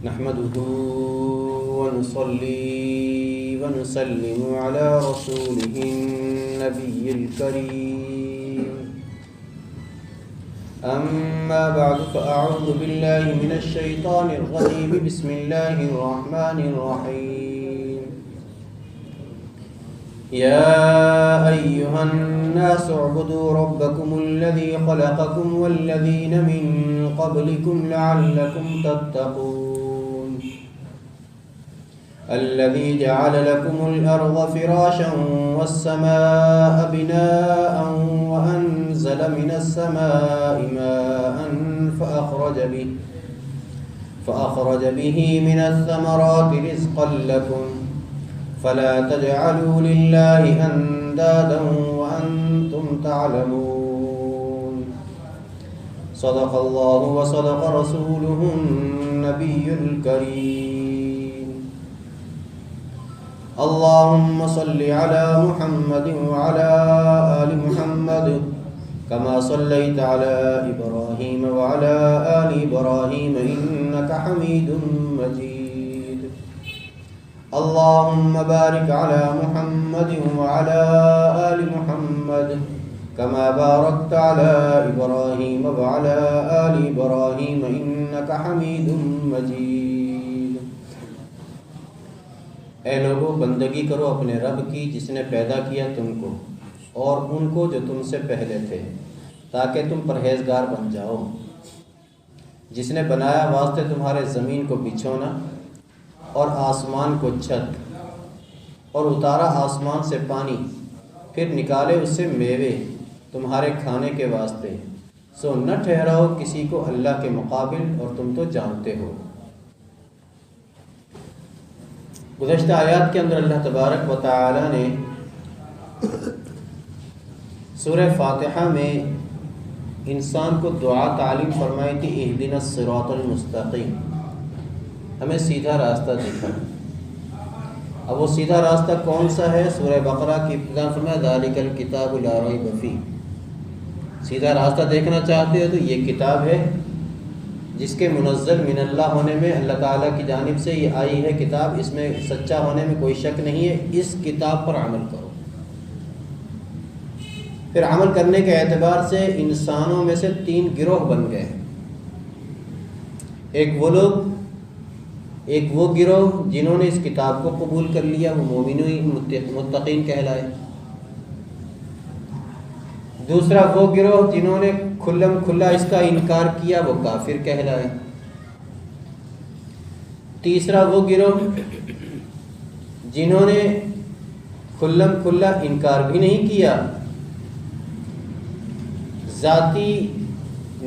نحمده ونصلي ونسلم على رسوله النبي الكريم أما بعد فأعوذ بالله من الشيطان الرجيم بسم الله الرحمن الرحيم يا أيها الناس اعبدوا ربكم الذي خلقكم والذين من قبلكم لعلكم تتقون الذي جعل لكم الأرض فراشا والسماء بناء وأنزل من السماء ماء فأخرج به من الثمرات رزقا لكم فلا تجعلوا لله أندادا وأنتم تعلمون صدق الله وصدق رسوله النبي الكريم اللهم صل على محمد وعلى آل محمد كما صليت على إبراهيم وعلى آل إبراهيم إنك حميد مجيد اللهم بارك على محمد وعلى آل محمد كما باركت على إبراهيم وعلى آل إبراهيم إنك حميد مجيد اے لوگو بندگی کرو اپنے رب کی جس نے پیدا کیا تم کو اور ان کو جو تم سے پہلے تھے تاکہ تم پرہیزگار بن جاؤ جس نے بنایا واسطے تمہارے زمین کو بچھونا اور آسمان کو چھت اور اتارا آسمان سے پانی پھر نکالے اس سے میوے تمہارے کھانے کے واسطے سو نہ ٹھہراؤ کسی کو اللہ کے مقابل اور تم تو جانتے ہو۔ گزشتہ آیات کے اندر اللہ تبارک و تعالی نے سورہ فاتحہ میں انسان کو دعا تعلیم فرمائی تھی اہدنا الصراط المستقیم، ہمیں سیدھا راستہ دکھا۔ اب وہ سیدھا راستہ کون سا ہے؟ سورہ بقرہ کی ابتدا فرمایا ذالک الکتاب لا ریب فیہ، سیدھا راستہ دیکھنا چاہتے ہو تو یہ کتاب ہے جس کے منزل من اللہ ہونے میں اللہ تعالیٰ کی جانب سے یہ آئی ہے کتاب، اس میں سچا ہونے میں کوئی شک نہیں ہے، اس کتاب پر عمل کرو۔ پھر عمل کرنے کے اعتبار سے انسانوں میں سے 3 گروہ بن گئے۔ ایک وہ گروہ جنہوں نے اس کتاب کو قبول کر لیا، وہ مومنین متقین کہلائے۔ دوسرا وہ گروہ جنہوں نے کھلم کھلا اس کا انکار کیا، وہ کافر کہلائے۔ تیسرا وہ گروہ جنہوں نے کھلم کھلا انکار بھی نہیں کیا، ذاتی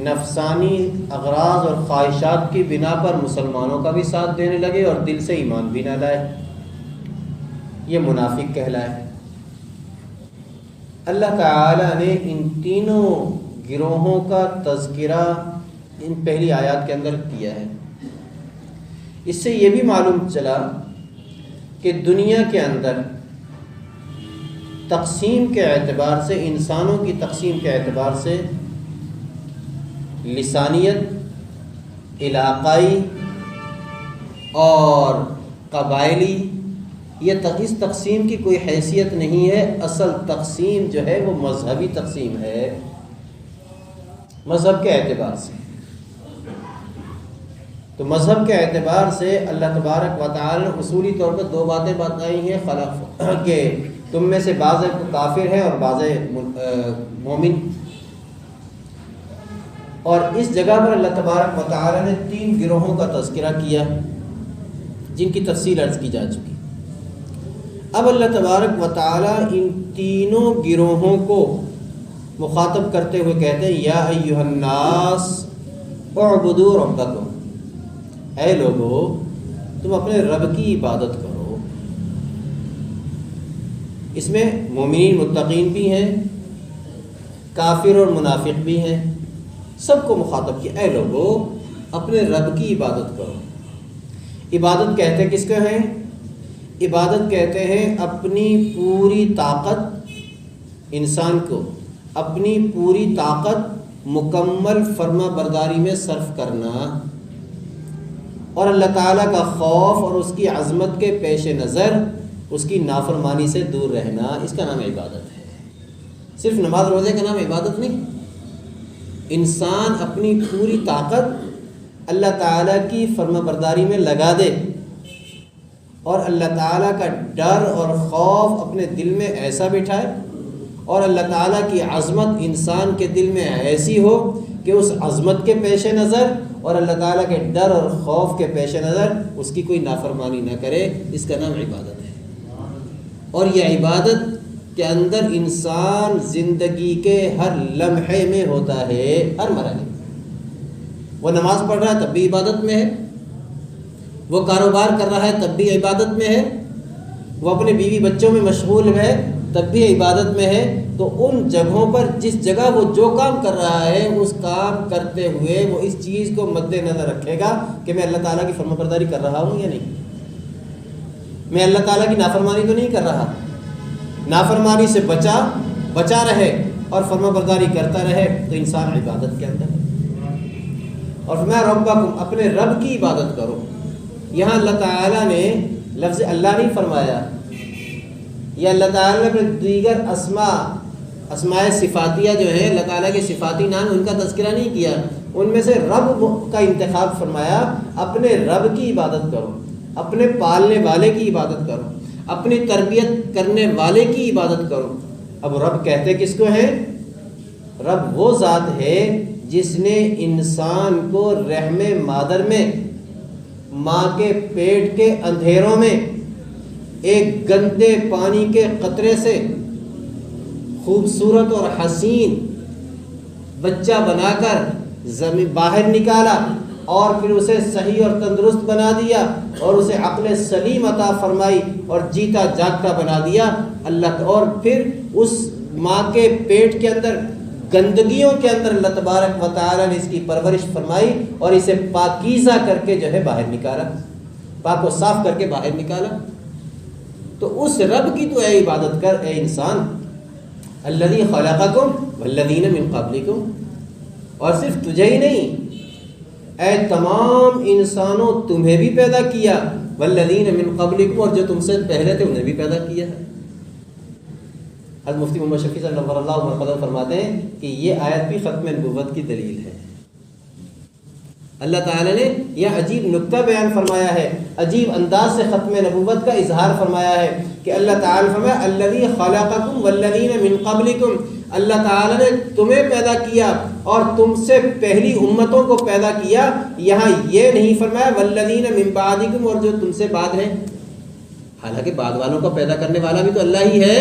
نفسانی اغراض اور خواہشات کی بنا پر مسلمانوں کا بھی ساتھ دینے لگے اور دل سے ایمان بھی نہ لائے، یہ منافق کہلائے۔ اللہ تعالی نے ان تینوں گروہوں کا تذکرہ ان پہلی آیات کے اندر کیا ہے۔ اس سے یہ بھی معلوم چلا کہ دنیا کے اندر تقسیم کے اعتبار سے، انسانوں کی تقسیم کے اعتبار سے لسانیت، علاقائی اور قبائلی، یہ اس تقسیم کی کوئی حیثیت نہیں ہے۔ اصل تقسیم جو ہے وہ مذہبی تقسیم ہے، مذہب کے اعتبار سے۔ تو مذہب کے اعتبار سے اللہ تبارک و تعالی نے اصولی طور پر 2 باتیں بتائی ہیں، کہ تم میں سے بعض کافر ہیں اور بعض مومن۔ اور اس جگہ پر اللہ تبارک و تعالی نے 3 گروہوں کا تذکرہ کیا جن کی تفصیل عرض کی جا چکی۔ اب اللہ تبارک و تعالی ان تینوں گروہوں کو مخاطب کرتے ہوئے کہتے ہیں یا ایھا الناس اعبدوا ربکم، اے لوگو تم اپنے رب کی عبادت کرو۔ اس میں مومنین متقین بھی ہیں، کافر اور منافق بھی ہیں، سب کو مخاطب کیا، اے لوگو اپنے رب کی عبادت کرو۔ عبادت کہتے کس کو ہیں؟ عبادت کہتے ہیں اپنی پوری طاقت، انسان کو اپنی پوری طاقت مکمل فرما برداری میں صرف کرنا، اور اللہ تعالیٰ کا خوف اور اس کی عظمت کے پیش نظر اس کی نافرمانی سے دور رہنا، اس کا نام عبادت ہے۔ صرف نماز روزے کا نام عبادت نہیں۔ انسان اپنی پوری طاقت اللہ تعالیٰ کی فرما برداری میں لگا دے اور اللہ تعالیٰ کا ڈر اور خوف اپنے دل میں ایسا بٹھائے اور اللہ تعالیٰ کی عظمت انسان کے دل میں ایسی ہو کہ اس عظمت کے پیش نظر اور اللہ تعالیٰ کے ڈر اور خوف کے پیش نظر اس کی کوئی نافرمانی نہ کرے، اس کا نام عبادت ہے۔ اور یہ عبادت کے اندر انسان زندگی کے ہر لمحے میں ہوتا ہے، ہر مرحلے میں۔ وہ نماز پڑھ رہا ہے تب بھی عبادت میں ہے، وہ کاروبار کر رہا ہے تب بھی عبادت میں ہے، وہ اپنے بیوی بچوں میں مشغول ہے تب بھی عبادت میں ہے۔ تو ان جگہوں پر جس جگہ وہ جو کام کر رہا ہے اس کام کرتے ہوئے وہ اس چیز کو مد نظر رکھے گا کہ میں اللہ تعالیٰ کی فرما برداری کر رہا ہوں یا نہیں، میں اللہ تعالیٰ کی نافرمانی تو نہیں کر رہا۔ نافرمانی سے بچا رہے اور فرما برداری کرتا رہے تو انسان عبادت کے اندر ہے۔ اور فرمایا ربکم، اپنے رب کی عبادت کرو۔ یہاں اللہ تعالیٰ نے لفظ اللہ نہیں فرمایا، یا اللہ تعالیٰ نے دیگر اسماء صفاتیہ جو ہیں اللہ تعالیٰ کے صفاتی نام ان کا تذکرہ نہیں کیا، ان میں سے رب کا انتخاب فرمایا۔ اپنے رب کی عبادت کرو، اپنے پالنے والے کی عبادت کرو، اپنی تربیت کرنے والے کی عبادت کرو۔ اب رب کہتے کس کو ہیں؟ رب وہ ذات ہے جس نے انسان کو رحم مادر میں، ماں کے پیٹ کے اندھیروں میں ایک گندے پانی کے قطرے سے خوبصورت اور حسین بچہ بنا کر زمین باہر نکالا اور پھر اسے صحیح اور تندرست بنا دیا اور اسے عقل سلیم عطا فرمائی اور جیتا جاگتا بنا دیا اللہ۔ اور پھر اس ماں کے پیٹ کے اندر گندگیوں کے اندر اللہ تبارک و تعالی نے اس کی پرورش فرمائی اور اسے پاکیزہ کر کے جو ہے باہر نکالا، پاک و صاف کر کے باہر نکالا۔ تو اس رب کی تو اے عبادت کر اے انسان، الذی خلقکم والذین من قبلکم، اور صرف تجھے ہی نہیں اے تمام انسانوں تمہیں بھی پیدا کیا، والذین من قبلکم، اور جو تم سے پہلے تھے انہیں بھی پیدا کیا ہے۔ حضرت مفتی محمد شفیع صلی اللہ علیہ وسلم فرماتے ہیں کہ یہ آیت بھی ختم نبوت کی دلیل ہے۔ اللہ تعالیٰ نے یہ عجیب نکتہ بیان فرمایا ہے، عجیب انداز سے ختم نبوت کا اظہار فرمایا ہے کہ اللہ تعالیٰ فرمایا الذی خلقکم والذین من قبلکم، اللہ تعالیٰ نے تمہیں پیدا کیا اور تم سے پہلی امتوں کو پیدا کیا۔ یہاں یہ نہیں فرمایا والذین من بعدکم، اور جو تم سے بعد ہیں، حالانکہ بعد والوں کو پیدا کرنے والا بھی تو اللہ ہی ہے۔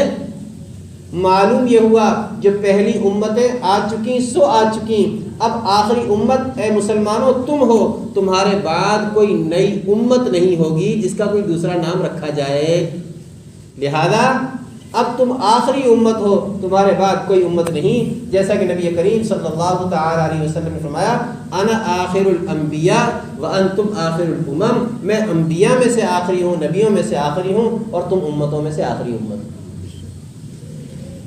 معلوم یہ ہوا جو پہلی امتیں آ چکی سو آ چکی، اب آخری امت اے مسلمانوں تم ہو، تمہارے بعد کوئی نئی امت نہیں ہوگی جس کا کوئی دوسرا نام رکھا جائے، لہذا اب تم آخری امت ہو، تمہارے بعد کوئی امت نہیں۔ جیسا کہ نبی کریم صلی اللہ تعالی علیہ وسلم نے فرمایا انا آخر الانبیاء وانتم آخر الامم، میں انبیاء میں سے آخری ہوں، نبیوں میں سے آخری ہوں، اور تم امتوں میں سے آخری امت۔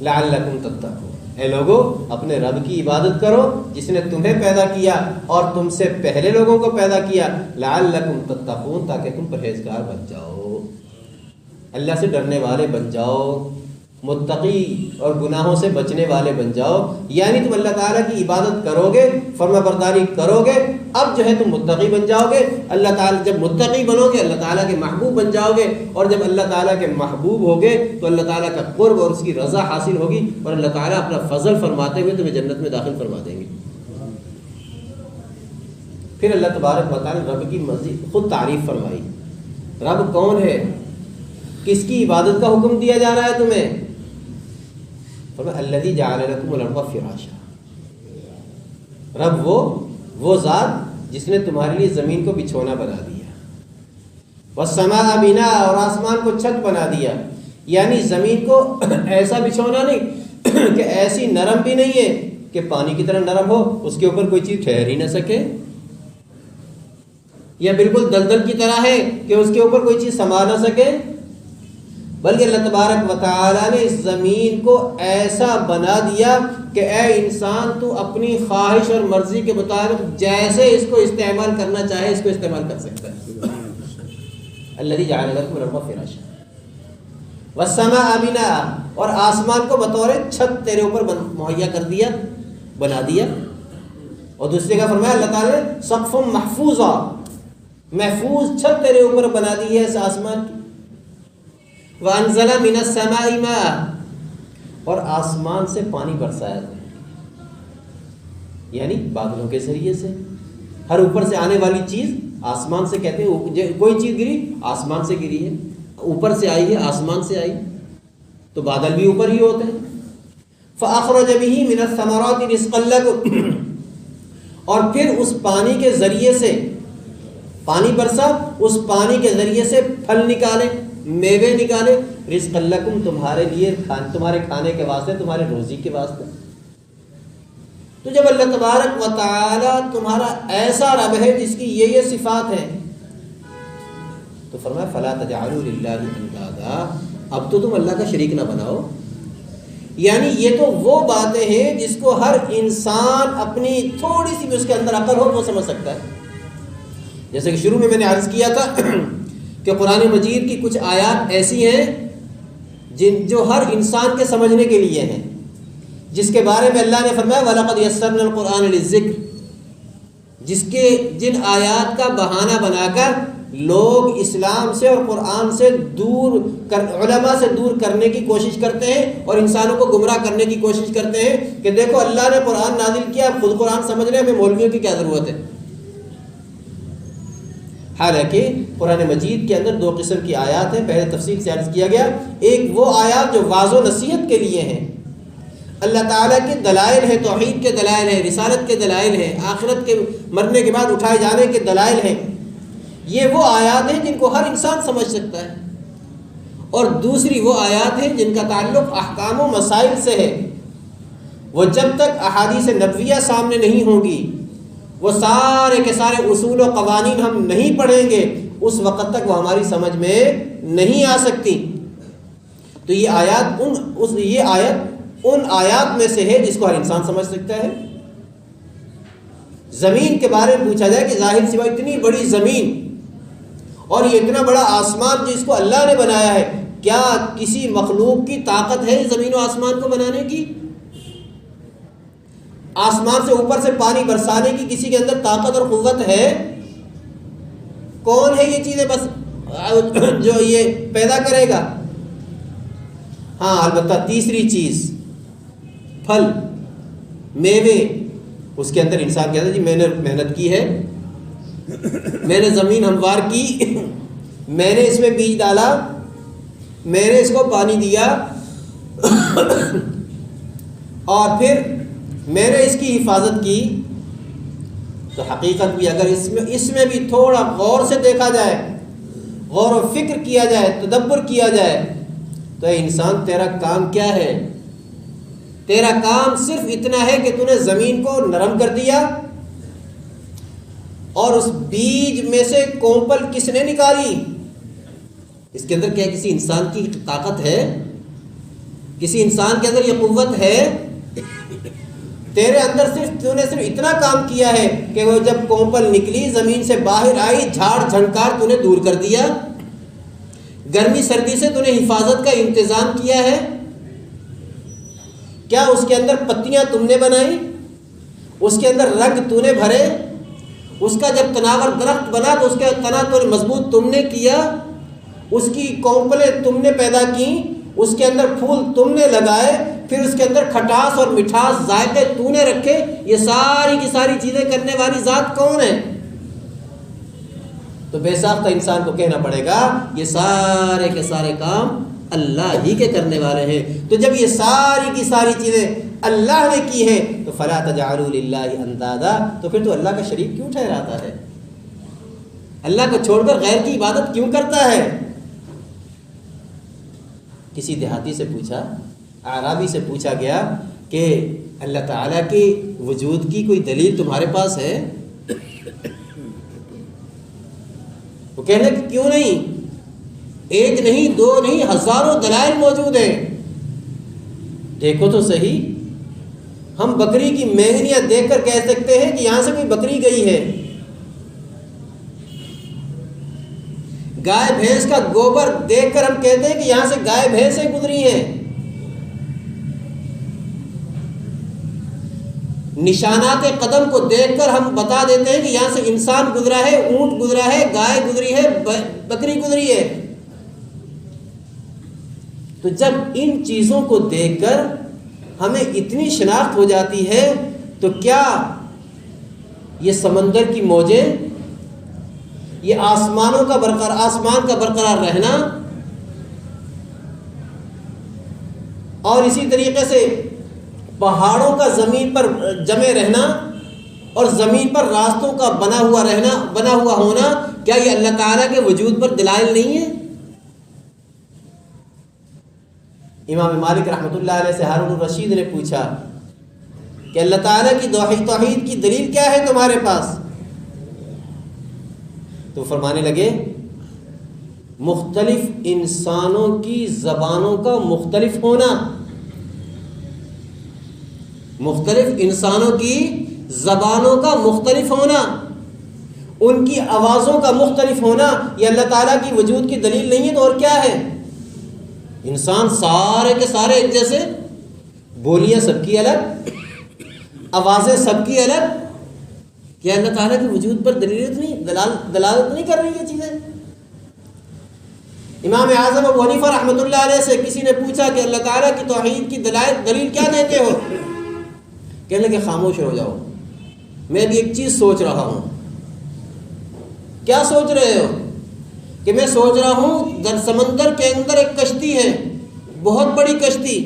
لعلکم تتقون، اے لوگو اپنے رب کی عبادت کرو جس نے تمہیں پیدا کیا اور تم سے پہلے لوگوں کو پیدا کیا، لعلکم تتقون، تاکہ تم پرہیزگار بن جاؤ، اللہ سے ڈرنے والے بن جاؤ، متقی اور گناہوں سے بچنے والے بن جاؤ۔ یعنی تم اللہ تعالیٰ کی عبادت کرو گے، فرما برداری کرو گے، اب جو ہے تم متقی بن جاؤ گے۔ اللہ تعالیٰ جب متقی بنو گے اللہ تعالیٰ کے محبوب بن جاؤ گے، اور جب اللہ تعالیٰ کے محبوب ہوگے تو اللہ تعالیٰ کا قرب اور اس کی رضا حاصل ہوگی، اور اللہ تعالیٰ اپنا فضل فرماتے ہوئے تمہیں جنت میں داخل فرما دیں گے۔ پھر اللہ تبارک و تعالیٰ رب کی مزید خود تعریف فرمائی، رب کون ہے، کس کی عبادت کا حکم دیا جا رہا ہے تمہیں؟ فرمایا الذی جعل لکم الارض فراشا، رب وہ ذات جس نے تمہارے لیے زمین کو بچھونا بنا دیا، والسماء بنا، اور آسمان کو چھت بنا دیا۔ یعنی زمین کو ایسا بچھونا نہیں کہ ایسی نرم بھی نہیں ہے کہ پانی کی طرح نرم ہو، اس کے اوپر کوئی چیز ٹھہر ہی نہ سکے، یا بالکل دلدل کی طرح ہے کہ اس کے اوپر کوئی چیز سما نہ سکے، بلکہ اللہ تبارک و تعالیٰ نے اس زمین کو ایسا بنا دیا کہ اے انسان تو اپنی خواہش اور مرضی کے مطابق جیسے اس کو استعمال کرنا چاہے اس کو استعمال کر سکتا ہے. الذی جعل لکم الارض فراشا والسماء بناء، اور آسمان کو بطور چھت تیرے اوپر مہیا کر دیا، بنا دیا. اور دوسری جگہ فرمایا اللہ تعالیٰ نے سقف محفوظا، محفوظ چھت تیرے اوپر بنا دی ہے اس آسمان کی. وانزل من السماء ماء، اور آسمان سے پانی برسایا، یعنی بادلوں کے ذریعے سے. ہر اوپر سے آنے والی چیز آسمان سے، کہتے ہیں کوئی چیز گری آسمان سے گری ہے، اوپر سے آئی ہے آسمان سے آئی، تو بادل بھی اوپر ہی ہوتے ہیں. فاخرج به من الثمرات رزقا لكم، اور پھر اس پانی کے ذریعے سے، پانی برسا، اس پانی کے ذریعے سے پھل نکالے، میوے نکالے، رزقا لکم، تمہارے لیے، تمہارے کھانے کے واسطے، تمہارے روزی کے واسطے. تو جب اللہ تبارک و تعالی تمہارا ایسا رب ہے جس کی یہ صفات ہیں، تو فرمایا فلا تجعلوا للہ اندادا، اب تو تم اللہ کا شریک نہ بناؤ. یعنی یہ تو وہ باتیں ہیں جس کو ہر انسان اپنی تھوڑی سی بھی اس کے اندر عقل ہو وہ سمجھ سکتا ہے. جیسے کہ شروع میں نے عرض کیا تھا کہ قرآن مجید کی کچھ آیات ایسی ہیں جو ہر انسان کے سمجھنے کے لیے ہیں، جس کے بارے میں اللہ نے فرمایا وَلَقَدْ يَسَّرْنَا الْقُرْآنَ لِلذِّكْرِ، جن آیات کا بہانہ بنا کر لوگ اسلام سے اور قرآن سے علماء سے دور کرنے کی کوشش کرتے ہیں اور انسانوں کو گمراہ کرنے کی کوشش کرتے ہیں کہ دیکھو اللہ نے قرآن نازل کیا، اب خود قرآن سمجھ رہے ہیں، ہمیں مولویوں کی کیا ضرورت ہے. حالانکہ قرآن مجید کے اندر دو قسم کی آیات ہیں، پہلے تفصیل سے عرض کیا گیا. ایک وہ آیات جو واضح و نصیحت کے لیے ہیں، اللہ تعالیٰ کے دلائل ہیں، توحید کے دلائل ہیں، رسالت کے دلائل ہیں، آخرت کے مرنے کے بعد اٹھائے جانے کے دلائل ہیں. یہ وہ آیات ہیں جن کو ہر انسان سمجھ سکتا ہے. اور دوسری وہ آیات ہیں جن کا تعلق احکام و مسائل سے ہے. وہ جب تک احادیث نبویہ سامنے نہیں ہوں گی، وہ سارے کے سارے اصول و قوانین ہم نہیں پڑھیں گے، اس وقت تک وہ ہماری سمجھ میں نہیں آ سکتی. تو یہ آیات ان آیات میں سے ہے جس کو ہر انسان سمجھ سکتا ہے. زمین کے بارے میں پوچھا جائے کہ ظاہر سی بات، اتنی بڑی زمین اور یہ اتنا بڑا آسمان جس کو اللہ نے بنایا ہے، کیا کسی مخلوق کی طاقت ہے زمین و آسمان کو بنانے کی؟ آسمان سے اوپر سے پانی برسانے کی کسی کے اندر طاقت اور قوت ہے؟ کون ہے یہ چیزیں بس جو یہ پیدا کرے گا؟ ہاں البتہ تیسری چیز پھل میوے، اس کے اندر انسان کہتا ہے جی میں نے محنت کی ہے، میں نے زمین ہموار کی، میں نے اس میں بیج ڈالا، میں نے اس کو پانی دیا اور پھر میں نے اس کی حفاظت کی. تو حقیقت بھی اگر اس میں بھی تھوڑا غور سے دیکھا جائے، غور و فکر کیا جائے، تدبر کیا جائے، تو اے انسان تیرا کام کیا ہے؟ تیرا کام صرف اتنا ہے کہ تو نے زمین کو نرم کر دیا، اور اس بیج میں سے کومپل کس نے نکالی؟ اس کے اندر کیا کسی انسان کی طاقت ہے؟ کسی انسان کے اندر یہ قوت ہے؟ تیرے اندر تو نے صرف اتنا کام کیا ہے کہ وہ جب کومپل نکلی زمین سے باہر آئی، جھاڑ جھنکار تو نے دور کر دیا، گرمی سردی سے تو نے حفاظت کا انتظام کیا ہے. کیا اس کے اندر پتیاں تم نے بنائی؟ اس کے اندر رنگ تو نے بھرے؟ اس کا جب تناور درخت بنا تو اس کے تنا تو مضبوط تم نے کیا، اس کی کومپلیں تم نے پیدا کی، اس کے اندر پھول تم نے لگائے، پھر اس کے اندر کھٹاس اور مٹھاس ذائقے تو نے رکھے. یہ ساری کی ساری چیزیں کرنے والی ذات کون ہے؟ تو بے ساختہ انسان کو کہنا پڑے گا یہ سارے کے سارے کام اللہ ہی کے کرنے والے ہیں. تو جب یہ ساری کی ساری چیزیں اللہ نے کی ہیں تو فلا تجعلوا للہ اندادا، تو پھر تو اللہ کا شریک کیوں ٹھہراتا ہے؟ اللہ کو چھوڑ کر غیر کی عبادت کیوں کرتا ہے؟ کسی دیہاتی سے پوچھا، اعرابی سے پوچھا گیا کہ اللہ تعالیٰ کے وجود کی کوئی دلیل تمہارے پاس ہے؟ وہ کہنے کہ کیوں نہیں، ایک نہیں، دو نہیں، ہزاروں دلائل موجود ہیں۔ دیکھو تو صحیح، ہم بکری کی مینگنیاں دیکھ کر کہہ سکتے ہیں کہ یہاں سے کوئی بکری گئی ہے۔ گائے بھینس کا گوبر دیکھ کر ہم کہتے ہیں کہ یہاں سے گائے بھینسیں گزری ہیں۔ نشانات قدم کو دیکھ کر ہم بتا دیتے ہیں کہ یہاں سے انسان گزرا ہے، اونٹ گزرا ہے، گائے گزری ہے، بکری گزری ہے۔ تو جب ان چیزوں کو دیکھ کر ہمیں اتنی شناخت ہو جاتی ہے تو کیا یہ سمندر کی موجیں، یہ آسمان کا برقرار رہنا اور اسی طریقے سے پہاڑوں کا زمین پر جمے رہنا اور زمین پر راستوں کا بنا ہوا ہونا، کیا یہ اللہ تعالیٰ کے وجود پر دلائل نہیں ہے؟ امام مالک رحمۃ اللہ علیہ سے ہارون الرشید نے پوچھا کہ اللہ تعالیٰ کی توحید کی دلیل کیا ہے تمہارے پاس؟ تو فرمانے لگے مختلف انسانوں کی زبانوں کا مختلف ہونا، مختلف انسانوں کی زبانوں کا مختلف ہونا، ان کی آوازوں کا مختلف ہونا، یہ اللہ تعالیٰ کی وجود کی دلیل نہیں ہے تو اور کیا ہے؟ انسان سارے کے سارے ایک جیسے، بولیاں سب کی الگ، آوازیں سب کی الگ، کیا اللہ تعالیٰ کے وجود پر دلالت نہیں کر رہی یہ چیزیں؟ امام اعظم ابو حنیفہ رحمۃ اللہ علیہ سے کسی نے پوچھا کہ اللہ تعالیٰ کی توحید کی دلیل کیا دیتے ہو؟ کہنے لگے خاموش ہو جاؤ، میں بھی ایک چیز سوچ رہا ہوں۔ کیا سوچ رہے ہو؟ کہ میں سوچ رہا ہوں سمندر کے اندر ایک کشتی ہے، بہت بڑی کشتی،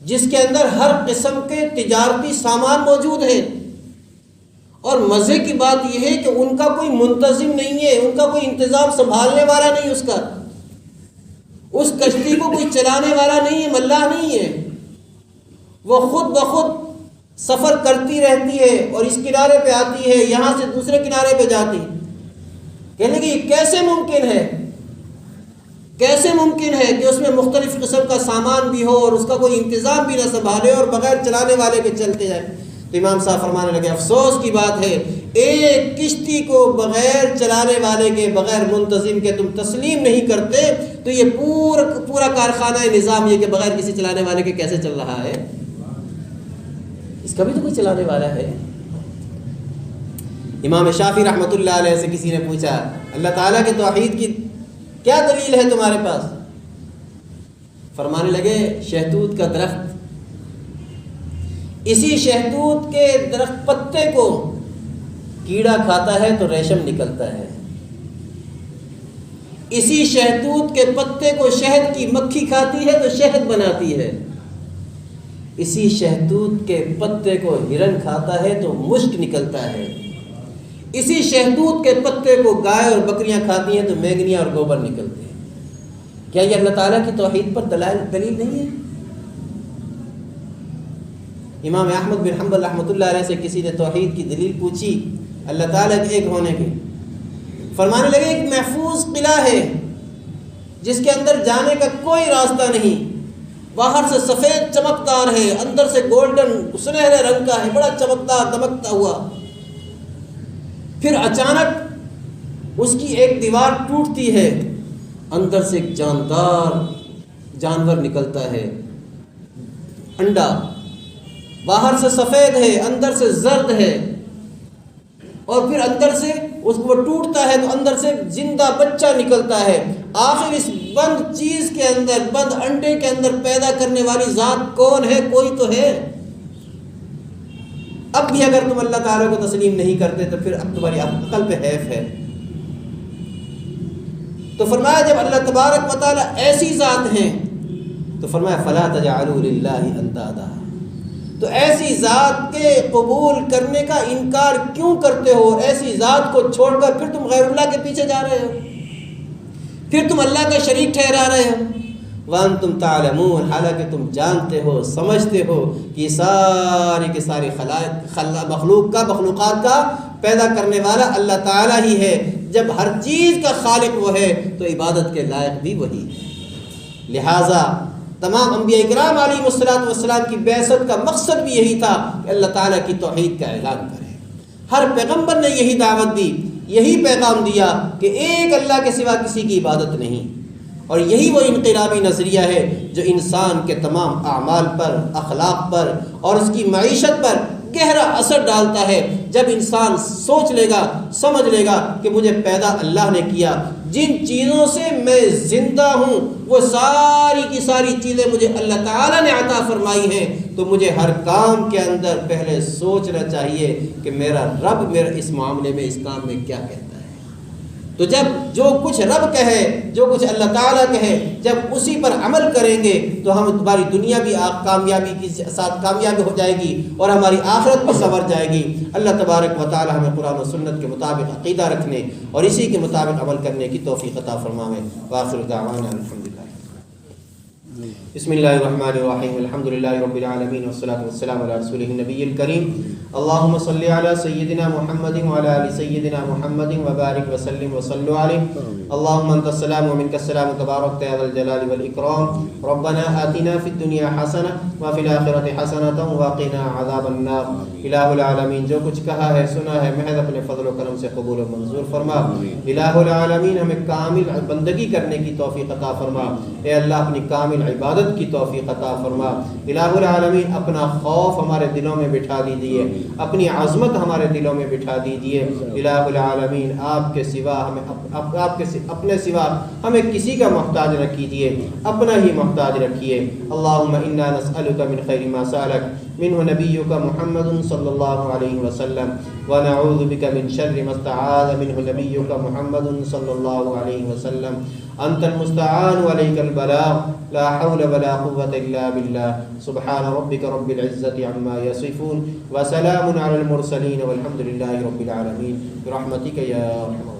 جس کے اندر ہر قسم کے تجارتی سامان موجود ہیں، اور مزے کی بات یہ ہے کہ ان کا کوئی منتظم نہیں ہے، ان کا کوئی انتظام سنبھالنے والا نہیں، اس کشتی کو کوئی چلانے والا نہیں ہے، ملاح نہیں ہے، وہ خود بخود سفر کرتی رہتی ہے اور اس کنارے پہ آتی ہے، یہاں سے دوسرے کنارے پہ جاتی ہے۔ کہنے کہ یہ کیسے ممکن ہے کہ اس میں مختلف قسم کا سامان بھی ہو اور اس کا کوئی انتظام بھی نہ سنبھالے اور بغیر چلانے والے کے چلتے جائے؟ تو امام صاحب فرمانے لگے افسوس کی بات ہے، ایک کشتی کو بغیر چلانے والے کے، بغیر منتظم کے تم تسلیم نہیں کرتے تو یہ پورا کارخانہ نظام یہ کہ بغیر کسی چلانے والے کے کیسے چل رہا ہے؟ اس کا بھی تو کوئی چلانے والا ہے۔ امام شافعی رحمۃ اللہ علیہ سے کسی نے پوچھا اللہ تعالیٰ کے توحید کی کیا دلیل ہے تمہارے پاس؟ فرمانے لگے شہتوت کا درخت، اسی شہتوت کے درخت پتے کو کیڑا کھاتا ہے تو ریشم نکلتا ہے، اسی شہتوت کے پتے کو شہد کی مکھی کھاتی ہے تو شہد بناتی ہے، اسی شہتوت کے پتے کو ہرن کھاتا ہے تو مشک نکلتا ہے، اسی شہتوت کے پتے کو گائے اور بکریاں کھاتی ہیں تو مینگنیاں اور گوبر نکلتے ہیں۔ کیا یہ اللہ تعالیٰ کی توحید پر دلیل نہیں ہے؟ امام احمد بن حنبل رحمۃ اللہ علیہ سے کسی نے توحید کی دلیل پوچھی اللہ تعالیٰ کے ایک ہونے کی، فرمانے لگے ایک محفوظ قلعہ ہے جس کے اندر جانے کا کوئی راستہ نہیں، باہر سے سفید چمکدار ہے، اندر سے گولڈن سنہرے رنگ کا ہے، بڑا چمکدار دمکتا ہوا، پھر اچانک اس کی ایک دیوار ٹوٹتی ہے، اندر سے ایک جاندار جانور نکلتا ہے، انڈا، باہر سے سفید ہے اندر سے زرد ہے، اور پھر اندر سے اس کو ٹوٹتا ہے تو اندر سے زندہ بچہ نکلتا ہے۔ آخر اس بند چیز کے اندر، بند انڈے کے اندر پیدا کرنے والی ذات کون ہے؟ کوئی تو ہے۔ اب بھی اگر تم اللہ تعالیٰ کو تسلیم نہیں کرتے تو پھر اب تمہاری عقل پہ حیف ہے۔ تو فرمایا جب اللہ تبارک و تعالیٰ ایسی ذات ہیں تو فرمایا فلا تجعلوا للہ اندادا، تو ایسی ذات کے قبول کرنے کا انکار کیوں کرتے ہو؟ ایسی ذات کو چھوڑ کر پھر تم غیر اللہ کے پیچھے جا رہے ہو، پھر تم اللہ کا شریک ٹھہرا رہے ہو۔ وانتم تعلمون، حالانکہ تم جانتے ہو، سمجھتے ہو کہ یہ ساری کی ساری مخلوقات کا پیدا کرنے والا اللہ تعالیٰ ہی ہے۔ جب ہر چیز کا خالق وہ ہے تو عبادت کے لائق بھی وہی ہے۔ لہٰذا تمام انبیاء اکرام علیہ السلام کی بعثت کا مقصد بھی یہی تھا کہ اللہ تعالیٰ کی توحید کا اعلان کرے۔ ہر پیغمبر نے یہی دعوت دی، یہی پیغام دیا کہ ایک اللہ کے سوا کسی کی عبادت نہیں، اور یہی وہ انقلابی نظریہ ہے جو انسان کے تمام اعمال پر، اخلاق پر اور اس کی معیشت پر گہرا اثر ڈالتا ہے۔ جب انسان سوچ لے گا، سمجھ لے گا کہ مجھے پیدا اللہ نے کیا، جن چیزوں سے میں زندہ ہوں وہ ساری کی ساری چیزیں مجھے اللہ تعالیٰ نے عطا فرمائی ہیں، تو مجھے ہر کام کے اندر پہلے سوچنا چاہیے کہ میرا رب میرا اس معاملے میں، اس کام میں کیا کہتا ہے۔ تو جب جو کچھ رب کہے، جو کچھ اللہ تعالیٰ کہے، جب اسی پر عمل کریں گے تو ہماری دنیا بھی کامیابی کے ساتھ کامیابی ہو جائے گی اور ہماری آخرت بھی سنور جائے گی۔ اللہ تبارک و تعالیٰ ہمیں قرآن و سنت کے مطابق عقیدہ رکھنے اور اسی کے مطابق عمل کرنے کی توفیق عطا فرمائے۔ وآخر دعوانا الحمدللہ۔ بسم اللہ الرحمن الرحیم، الحمد للہ رب العالمین والصلاة والسلام علی رسولہ النبی الکریم، اللہم صلی علی سیدنا محمد وعلی آل سیدنا محمد وبارک وسلم وصلوا علیہ۔ اللہم انت السلام ومنک السلام تبارکت یا ذا الجلال والاکرام، ربنا آتنا فی الدنیا حسنہ وفی الآخرۃ حسنۃ وقنا عذاب النار۔ الہ العالمین، جو کچھ کہا ہے سنا ہے محض اپنے فضل و کرم سے قبول و منظور فرما۔ الہ العالمین، ہمیں کامل بندگی کرنے کی توفیق عطا فرما۔ اے اللہ اپنی کامل عبادت کی توفیق عطا فرما۔ الہ العالمین، اپنا خوف ہمارے دلوں میں بٹھا دیجیے، اپنی عظمت ہمارے دلوں میں بٹھا دیجیے۔ الہ العالمین، آپ کے سوا ہمیں اپنے سوا ہمیں کسی کا محتاج نہ کیجیے، اپنا ہی محتاج رکھیے۔ اللہم انا نسألک من خیر ما سألک منہ نبیک محمد صلی اللہ علیہ وسلم، ونعوذ بک من شر ما استعاذ منہ نبیک محمد صلی اللہ علیہ وسلم۔ انت المستعان وعلیک البلاغ، لا حول ولا قوة الا باللہ۔ سبحان ربک رب العزة عما یصفون وسلام علی المرسلین والحمد للہ رب العالمین برحمتک یا ارحم